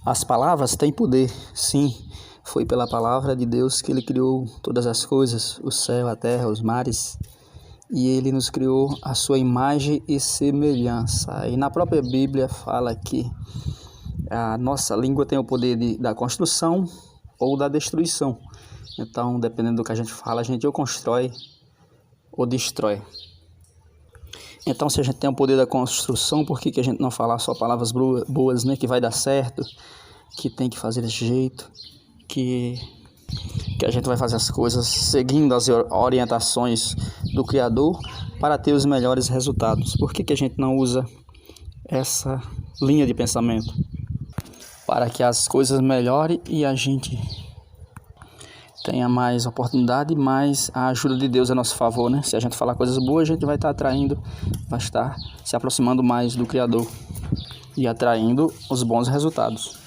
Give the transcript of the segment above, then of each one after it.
As palavras têm poder, sim. Foi pela palavra de Deus que Ele criou todas as coisas, o céu, a terra, os mares. E Ele nos criou a sua imagem e semelhança. E na própria Bíblia fala que a nossa língua tem o poder da construção ou da destruição. Então, dependendo do que a gente fala, a gente ou constrói ou destrói. Então, se a gente tem o poder da construção, por que a gente não falar só palavras boas, né? Que vai dar certo, que tem que fazer desse jeito, que a gente vai fazer as coisas seguindo as orientações do Criador para ter os melhores resultados. Por que a gente não usa essa linha de pensamento? Para que as coisas melhorem e a gente tenha mais oportunidade, mais a ajuda de Deus a nosso favor, né? Se a gente falar coisas boas, a gente vai estar atraindo, vai estar se aproximando mais do Criador e atraindo os bons resultados.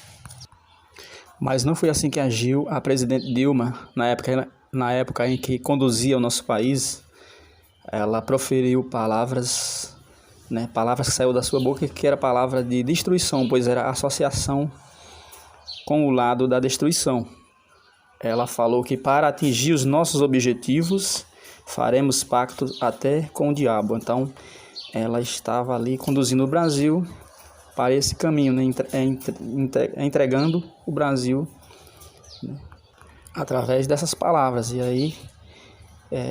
Mas não foi assim que agiu a presidente Dilma na época em que conduzia o nosso país. Ela proferiu palavras, né? Palavras que saíram da sua boca que era palavra de destruição, pois era associação com o lado da destruição. Ela falou que para atingir os nossos objetivos, faremos pacto até com o diabo. Então, ela estava ali conduzindo o Brasil para esse caminho, né? Entregando o Brasil, né? Através dessas palavras. E aí,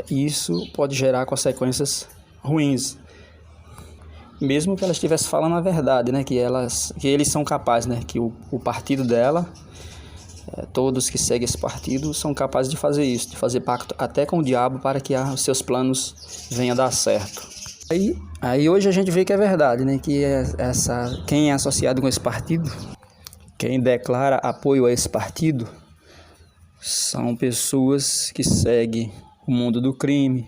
isso pode gerar consequências ruins. Mesmo que ela estivesse falando a verdade, né? Que eles são capazes, né? Que o partido dela... todos que seguem esse partido são capazes de fazer isso, de fazer pacto até com o diabo para que os seus planos venham a dar certo. Aí hoje a gente vê que é verdade, né? Que quem é associado com esse partido, quem declara apoio a esse partido, são pessoas que seguem o mundo do crime,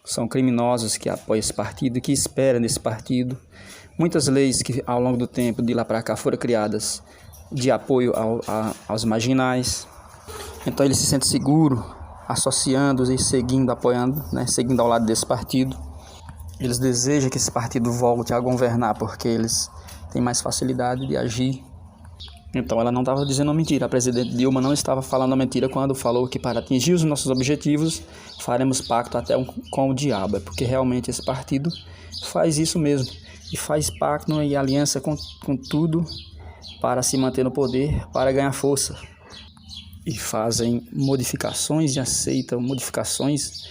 são criminosos que apoiam esse partido, que esperam nesse partido. Muitas leis que ao longo do tempo, de lá para cá, foram criadas de apoio aos marginais. Então ele se sente seguro associando e seguindo, apoiando, né, seguindo ao lado desse partido. Eles desejam que esse partido volte a governar porque eles têm mais facilidade de agir. Então ela não estava dizendo mentira. A presidente Dilma não estava falando mentira quando falou que para atingir os nossos objetivos faremos pacto até com o diabo. É porque realmente esse partido faz isso mesmo e faz pacto e aliança com tudo para se manter no poder, para ganhar força. E fazem modificações e aceitam modificações,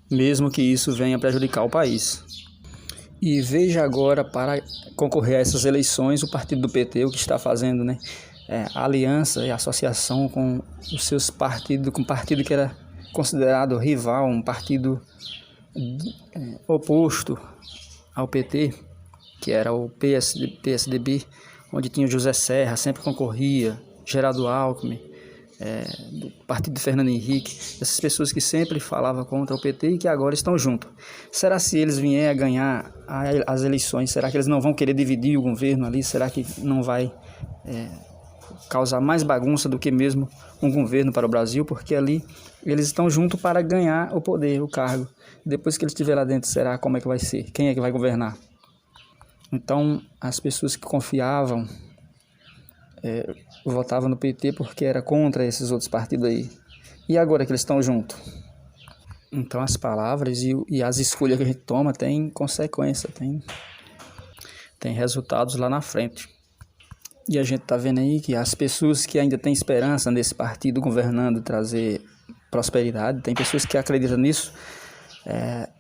mesmo que isso venha prejudicar o país. E veja agora, para concorrer a essas eleições, o partido do PT, o que está fazendo, né? Aliança e associação com os seus partidos, com um partido que era considerado rival, um partido oposto ao PT, que era o PSDB, onde tinha o José Serra, sempre concorria, Geraldo Alckmin, do partido de Fernando Henrique, essas pessoas que sempre falavam contra o PT e que agora estão juntos. Será se eles vierem a ganhar as eleições, será que eles não vão querer dividir o governo ali? Será que não vai causar mais bagunça do que mesmo um governo para o Brasil? Porque ali eles estão juntos para ganhar o poder, o cargo. Depois que eles estiverem lá dentro, será como é que vai ser? Quem é que vai governar? Então, as pessoas que confiavam votavam no PT porque era contra esses outros partidos aí. E agora que eles estão juntos? Então, as palavras e as escolhas que a gente toma têm consequência, tem resultados lá na frente. E a gente está vendo aí que as pessoas que ainda têm esperança nesse partido governando, trazer prosperidade, tem pessoas que acreditam nisso,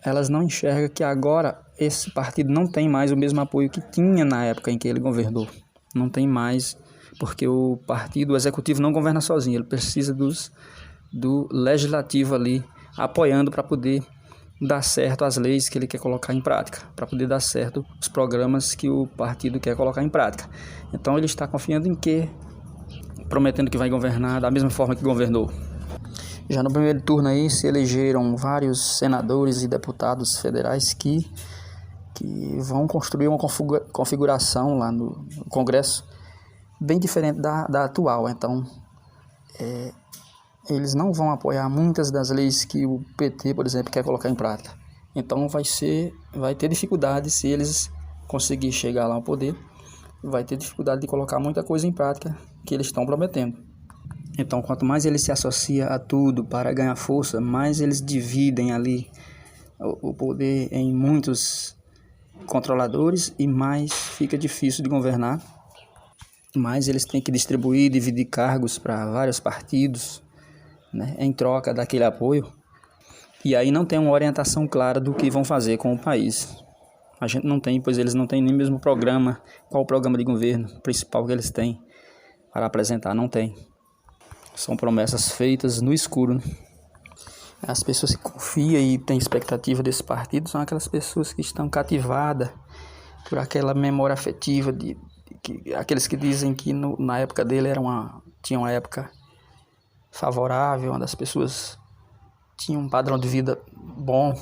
elas não enxergam que agora esse partido não tem mais o mesmo apoio que tinha na época em que ele governou. Não tem mais, porque o executivo não governa sozinho, ele precisa do legislativo ali apoiando para poder dar certo as leis que ele quer colocar em prática, para poder dar certo os programas que o partido quer colocar em prática. Então ele está confiando em quê? Prometendo que vai governar da mesma forma que governou. Já no primeiro turno aí se elegeram vários senadores e deputados federais que vão construir uma configuração lá no Congresso bem diferente da atual. Então, eles não vão apoiar muitas das leis que o PT, por exemplo, quer colocar em prática. Então vai ter dificuldade se eles conseguirem chegar lá ao poder vai ter dificuldade de colocar muita coisa em prática que eles estão prometendo. Então, quanto mais ele se associa a tudo para ganhar força, mais eles dividem ali o poder em muitos controladores e mais fica difícil de governar. Mais eles têm que distribuir, dividir cargos para vários partidos, né, em troca daquele apoio. E aí não tem uma orientação clara do que vão fazer com o país. A gente não tem, pois eles não têm nem mesmo programa. Qual o programa de governo principal que eles têm para apresentar? Não tem. São promessas feitas no escuro, né? As pessoas que confiam e têm expectativa desse partido são aquelas pessoas que estão cativadas por aquela memória afetiva aqueles que dizem que na época dele tinha uma época favorável, onde as pessoas tinham um padrão de vida bom.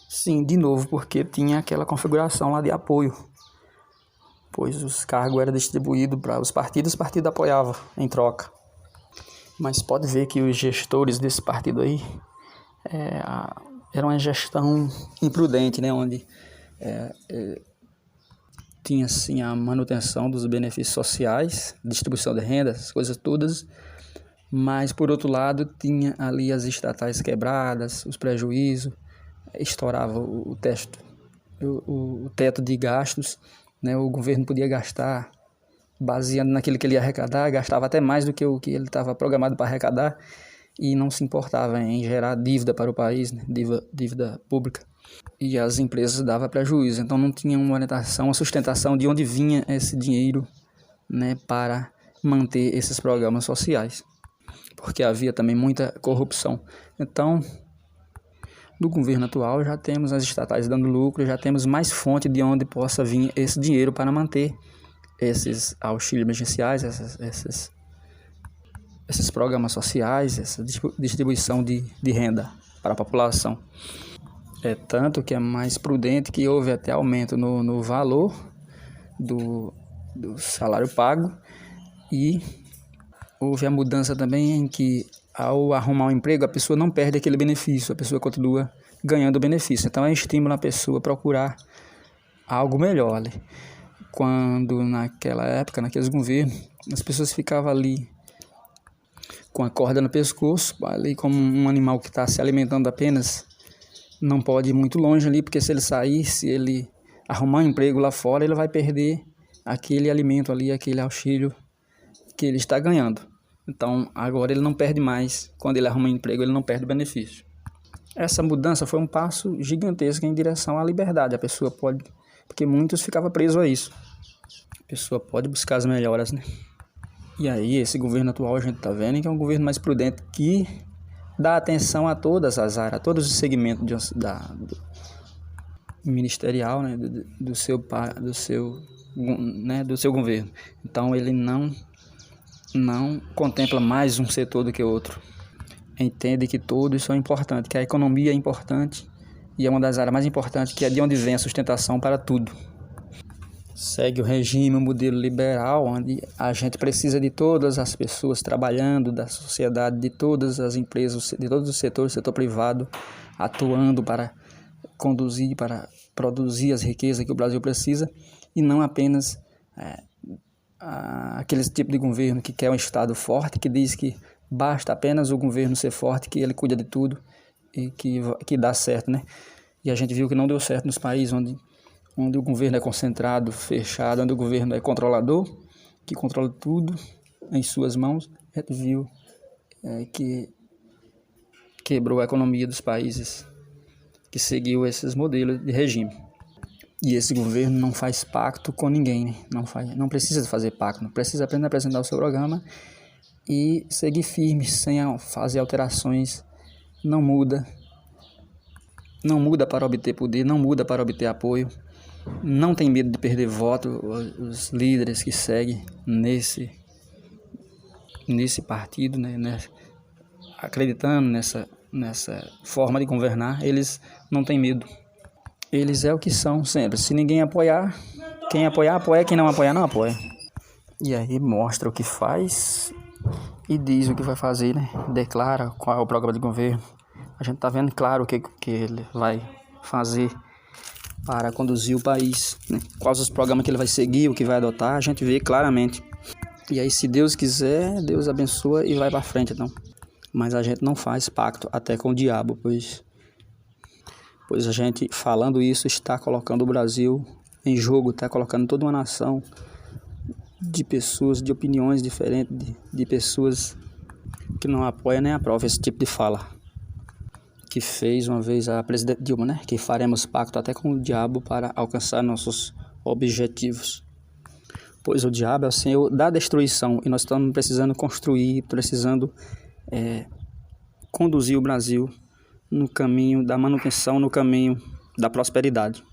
Sim, de novo, porque tinha aquela configuração lá de apoio, pois os cargos eram distribuídos para os partidos apoiavam em troca. Mas pode ver que os gestores desse partido aí era uma gestão imprudente, né? Onde tinha assim a manutenção dos benefícios sociais, distribuição de renda, essas coisas todas, mas por outro lado tinha ali as estatais quebradas, os prejuízos, estourava o teto de gastos, né? O governo podia gastar, baseando naquilo que ele ia arrecadar, gastava até mais do que o que ele estava programado para arrecadar e não se importava em gerar dívida para o país, né? Dívida pública. E as empresas davam prejuízo, então não tinha uma orientação, uma sustentação de onde vinha esse dinheiro, né, para manter esses programas sociais, porque havia também muita corrupção. Então, no governo atual já temos as estatais dando lucro, já temos mais fonte de onde possa vir esse dinheiro para manter esses auxílios emergenciais, esses programas sociais, essa distribuição de renda para a população. É tanto que é mais prudente que houve até aumento no valor do salário pago e houve a mudança também em que ao arrumar um emprego a pessoa não perde aquele benefício, a pessoa continua ganhando o benefício. Então é estímulo a pessoa procurar algo melhor ali. Quando naquela época, naqueles governos, as pessoas ficavam ali com a corda no pescoço, ali como um animal que está se alimentando apenas, não pode ir muito longe ali, porque se ele sair, se ele arrumar um emprego lá fora, ele vai perder aquele alimento ali, aquele auxílio que ele está ganhando. Então, agora ele não perde mais. Quando ele arruma um emprego, ele não perde o benefício. Essa mudança foi um passo gigantesco em direção à liberdade. A pessoa pode, porque muitos ficavam presos a isso. A pessoa pode buscar as melhoras, né? E aí, esse governo atual, a gente está vendo que é um governo mais prudente, que dá atenção a todas as áreas, a todos os segmentos do ministerial, né, do seu governo. Então ele não contempla mais um setor do que outro. Entende que todos são importantes, que a economia é importante e é uma das áreas mais importantes, que é de onde vem a sustentação para tudo. Segue o regime, o modelo liberal, onde a gente precisa de todas as pessoas trabalhando, da sociedade, de todas as empresas, de todos os setores, setor privado, atuando para conduzir, para produzir as riquezas que o Brasil precisa, e não apenas aquele tipo de governo que quer um Estado forte, que diz que basta apenas o governo ser forte, que ele cuida de tudo e que dá certo, né? E a gente viu que não deu certo nos países onde o governo é concentrado, fechado, onde o governo é controlador, que controla tudo em suas mãos. A gente viu que quebrou a economia dos países que seguiu esses modelos de regime. E esse governo não faz pacto com ninguém, né? Não precisa fazer pacto, não precisa apenas apresentar o seu programa e seguir firme, sem fazer alterações. Não muda para obter poder, não muda para obter apoio. Não tem medo de perder voto. Os líderes que seguem nesse partido, né, acreditando nessa forma de governar, eles não têm medo. Eles é o que são sempre. Se ninguém apoiar, quem apoiar, apoia. Quem não apoiar, não apoia. E aí mostra o que faz e diz o que vai fazer, né? Declara qual é o programa de governo. A gente tá vendo claro o que ele vai fazer para conduzir o país, né? Quais os programas que ele vai seguir, o que vai adotar, a gente vê claramente. E aí, se Deus quiser, Deus abençoa e vai para frente, então. Mas a gente não faz pacto até com o diabo, pois a gente, falando isso, está colocando o Brasil em jogo, está colocando toda uma nação de pessoas, de opiniões diferentes, de pessoas que não apoiam nem aprovam esse tipo de fala. Que fez uma vez a presidente Dilma, né? Que faremos pacto até com o diabo para alcançar nossos objetivos. Pois o diabo é o senhor da destruição e nós estamos precisando construir, precisando conduzir o Brasil no caminho da manutenção, no caminho da prosperidade.